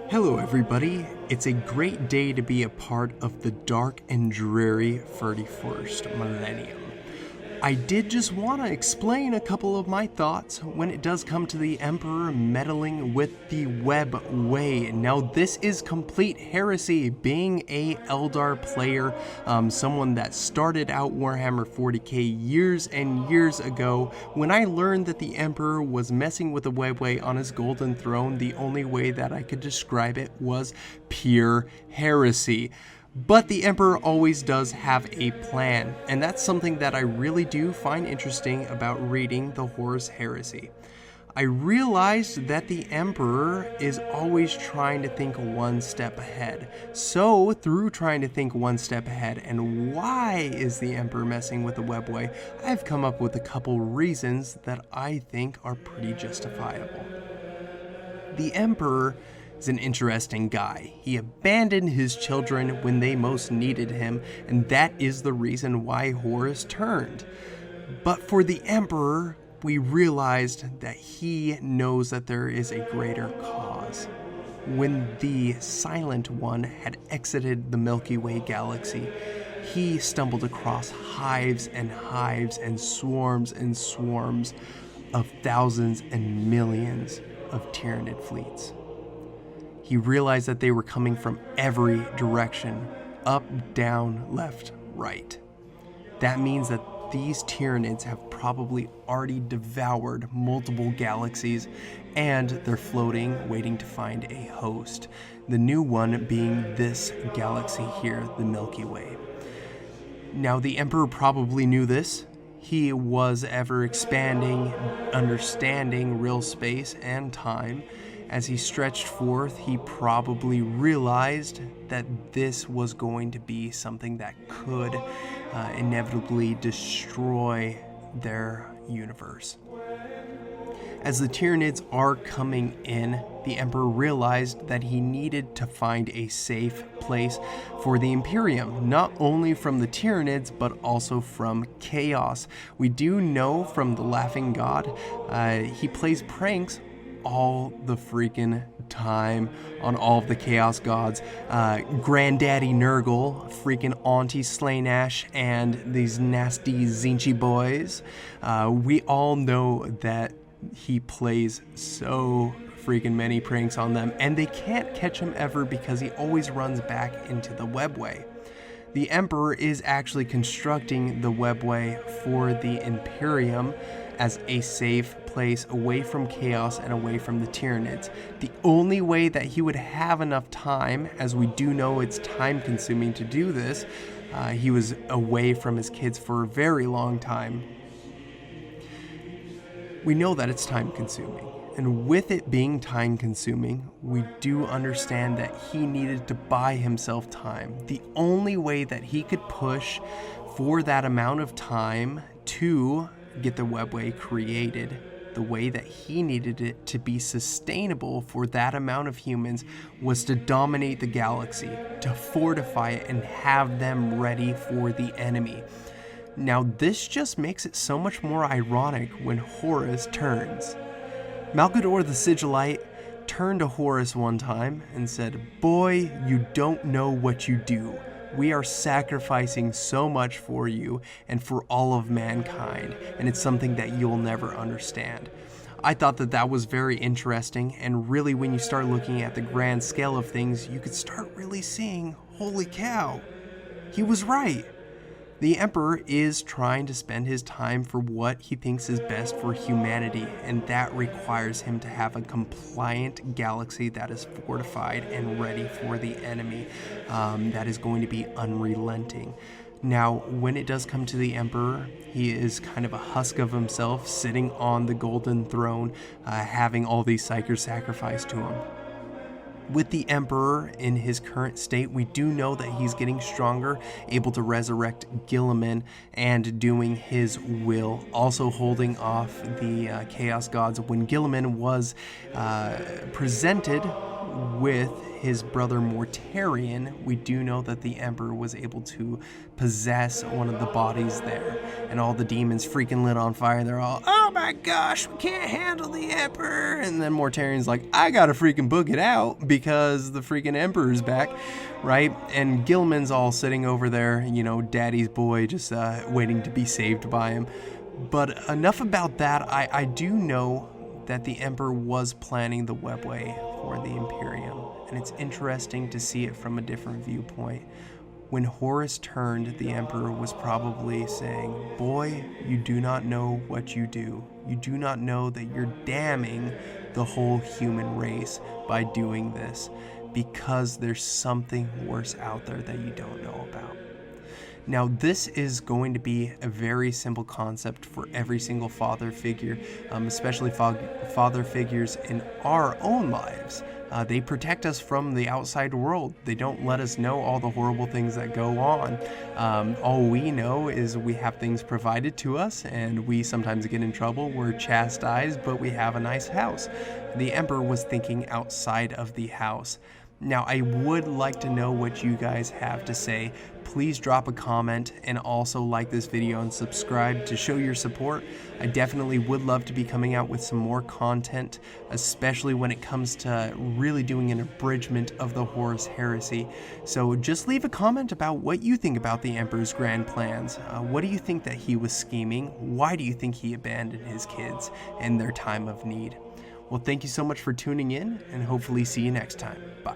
Hello everybody, it's a great day to be a part of the dark and dreary 31st millennium. I did just want to explain a couple of my thoughts when it does come to the Emperor meddling with the WEBWAY. Now this is complete heresy. Being a Eldar player, someone that started out Warhammer 40k years and years ago, when I learned that the Emperor was messing with the WEBWAY on his golden throne, the only way that I could describe it was pure heresy. But the Emperor always does have a plan, and that's something that I really do find interesting about reading the Horus Heresy. I realized that the Emperor is always trying to think one step ahead. So, through trying to think one step ahead and why is the Emperor messing with the WEBWAY, I've come up with a couple reasons that I think are pretty justifiable. The Emperor is an interesting guy. He abandoned his children when they most needed him, and that is the reason why Horus turned. But for the Emperor, we realized that he knows that there is a greater cause. When the Silent One had exited the Milky Way galaxy, he stumbled across hives and swarms of thousands and millions of Tyranid fleets. He realized that they were coming from every direction, up, down, left, right. That means that these Tyranids have probably already devoured multiple galaxies, and they're floating, waiting to find a host. The new one being this galaxy here, the Milky Way. Now, the Emperor probably knew this. He was ever expanding, understanding real space and time. As he stretched forth, he probably realized that this was going to be something that could inevitably destroy their universe. As the Tyranids are coming in, the Emperor realized that he needed to find a safe place for the Imperium, not only from the Tyranids, but also from Chaos. We do know from the Laughing God, he plays pranks all the freaking time on all of the Chaos Gods. Granddaddy Nurgle, freaking Auntie Slaanesh, and these nasty Zinchi boys. We all know that he plays so freaking many pranks on them, and they can't catch him ever because he always runs back into the WEBWAY. The Emperor is actually constructing the WEBWAY for the Imperium as a safe place away from Chaos and away from the Tyranids. The only way that he would have enough time, as we do know it's time consuming to do this, he was away from his kids for a very long time. We know that it's time consuming. And with it being time consuming, we do understand that he needed to buy himself time. The only way that he could push for that amount of time to get the WEBWAY created, the way that he needed it to be sustainable for that amount of humans, was to dominate the galaxy, to fortify it and have them ready for the enemy. Now this just makes it so much more ironic when Horus turns. Malgador the Sigillite turned to Horus one time and said, "Boy, you don't know what you do. We are sacrificing so much for you and for all of mankind, and it's something that you'll never understand." I thought that that was very interesting, and really when you start looking at the grand scale of things, you could start really seeing, holy cow, he was right. The Emperor is trying to spend his time for what he thinks is best for humanity, and that requires him to have a compliant galaxy that is fortified and ready for the enemy, that is going to be unrelenting. Now, when it does come to the Emperor, he is kind of a husk of himself, sitting on the golden throne, having all these psychers sacrificed to him. With the Emperor in his current state, we do know that he's getting stronger, able to resurrect Guilliman and doing his will, also holding off the Chaos Gods. When Guilliman was presented with his brother Mortarion, we do know that the Emperor was able to possess one of the bodies there, and all the demons freaking lit on fire. They're all, "Oh my my gosh, we can't handle the Emperor. And then Mortarion's like, I gotta freaking book it out because the freaking Emperor's back, right? And Gilman's all sitting over there, you know, daddy's boy, just waiting to be saved by him. But enough about that. I do know that the Emperor was planning the WEBWAY for the Imperium, and it's interesting to see it from a different viewpoint. When Horus turned, the Emperor was probably saying, boy, you do not know what you do. You do not know that you're damning the whole human race by doing this, because there's something worse out there that you don't know about. Now, this is going to be a very simple concept for every single father figure, especially father figures in our own lives. They protect us from the outside world. They don't let us know all the horrible things that go on. All we know is we have things provided to us, and we sometimes get in trouble. We're chastised, but we have a nice house. The Emperor was thinking outside of the house. Now, I would like to know what you guys have to say. Please drop a comment and also like this video and subscribe to show your support. I definitely would love to be coming out with some more content, especially when it comes to really doing an abridgment of the Horus Heresy. So just leave a comment about what you think about the Emperor's grand plans. What do you think that he was scheming? Why do you think he abandoned his kids in their time of need? Well, thank you so much for tuning in, and hopefully see you next time. Bye.